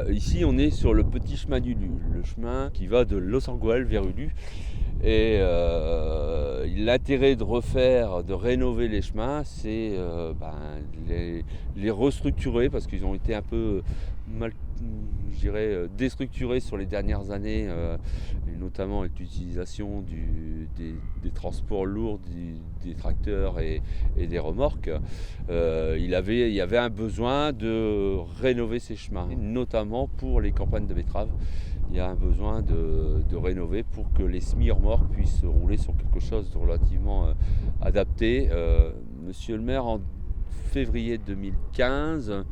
Ici, on est sur le petit chemin d'Ulu, le chemin qui va de Losanguel vers Ulu. Et l'intérêt de rénover les chemins, c'est les restructurer parce qu'ils ont été un peu mal, je dirais, déstructurés sur les dernières années, et notamment avec l'utilisation des transports lourds, des tracteurs et des remorques. Il y avait un besoin de rénover ces chemins, notamment pour les campagnes de betteraves. Il y a un besoin de rénover pour que les semi-remorques puissent rouler sur quelque chose de relativement adapté. Monsieur le maire, en février 2015,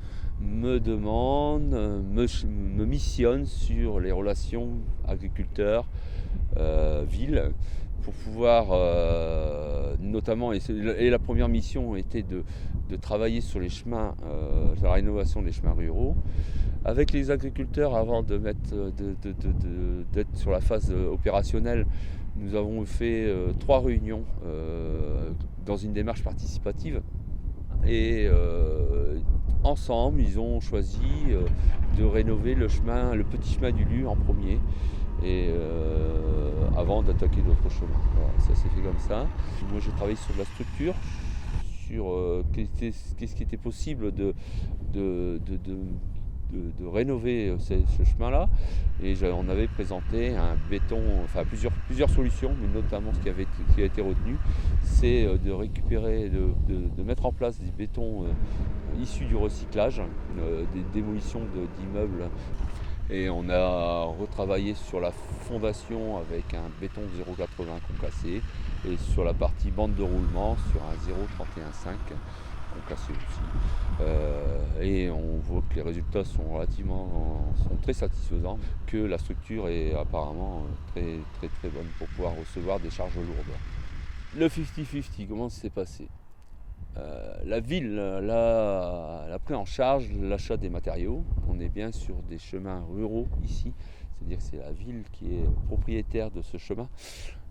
me demande, me missionne sur les relations agriculteurs-ville pour pouvoir notamment, et la première mission était de travailler sur les chemins, la rénovation des chemins ruraux, avec les agriculteurs avant d'être sur la phase opérationnelle. Nous avons fait 3 réunions dans une démarche participative et ensemble ils ont choisi de rénover le petit chemin du Lu en premier et avant d'attaquer d'autres chemins. Voilà, ça s'est fait comme ça. Moi j'ai travaillé sur la structure, sur qu'est-ce qui était possible de rénover ce chemin-là. Et on avait présenté un béton, enfin plusieurs solutions, mais notamment ce qui a été retenu, c'est de récupérer, de mettre en place des bétons issus du recyclage, des démolitions d'immeubles. Et on a retravaillé sur la fondation avec un béton 0,80 concassé et sur la partie bande de roulement sur un 0,31,5 concassé aussi. Et on voit que les résultats sont très satisfaisants, que la structure est apparemment très très très bonne pour pouvoir recevoir des charges lourdes. Le 50-50, comment ça s'est passé? La ville a pris en charge l'achat des matériaux. On est bien sur des chemins ruraux ici, c'est-à-dire que c'est la ville qui est propriétaire de ce chemin.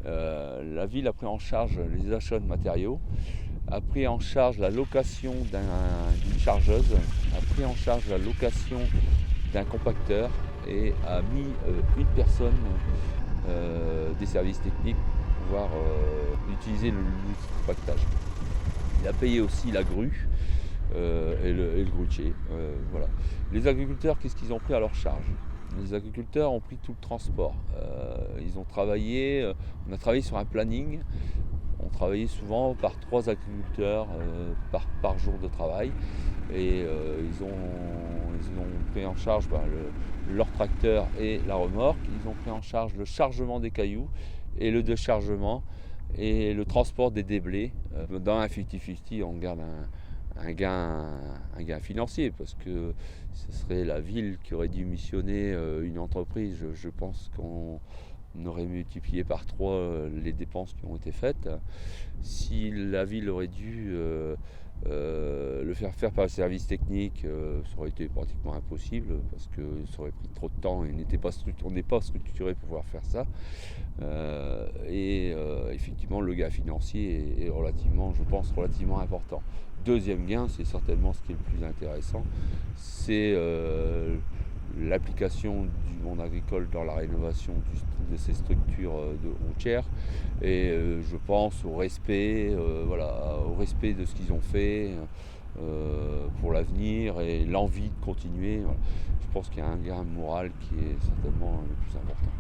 La ville a pris en charge les achats de matériaux, a pris en charge la location d'une chargeuse, a pris en charge la location d'un compacteur et a mis une personne des services techniques pour pouvoir utiliser l'outil de compactage. Il a payé aussi la grue et le grutier. Voilà. Les agriculteurs, qu'est-ce qu'ils ont pris à leur charge? Les agriculteurs ont pris tout le transport. On a travaillé sur un planning. On travaillait souvent par 3 agriculteurs par jour de travail. Et ils ont pris en charge leur tracteur et la remorque. Ils ont pris en charge le chargement des cailloux et le déchargement et le transport des déblais. Dans un 50-50, on garde un gain financier parce que ce serait la ville qui aurait dû missionner une entreprise. Je pense qu'on aurait multiplié par 3 les dépenses qui ont été faites. Si la ville aurait dû le faire par le service technique, ça aurait été pratiquement impossible parce que ça aurait pris trop de temps et on n'est pas structuré pour pouvoir faire ça. Effectivement, le gain financier est je pense, relativement important. Deuxième gain, c'est certainement ce qui est le plus intéressant, c'est l'application du monde agricole dans la rénovation de ces structures routières. Et je pense au respect de ce qu'ils ont fait pour l'avenir et l'envie de continuer. Voilà. Je pense qu'il y a un gain moral qui est certainement le plus important.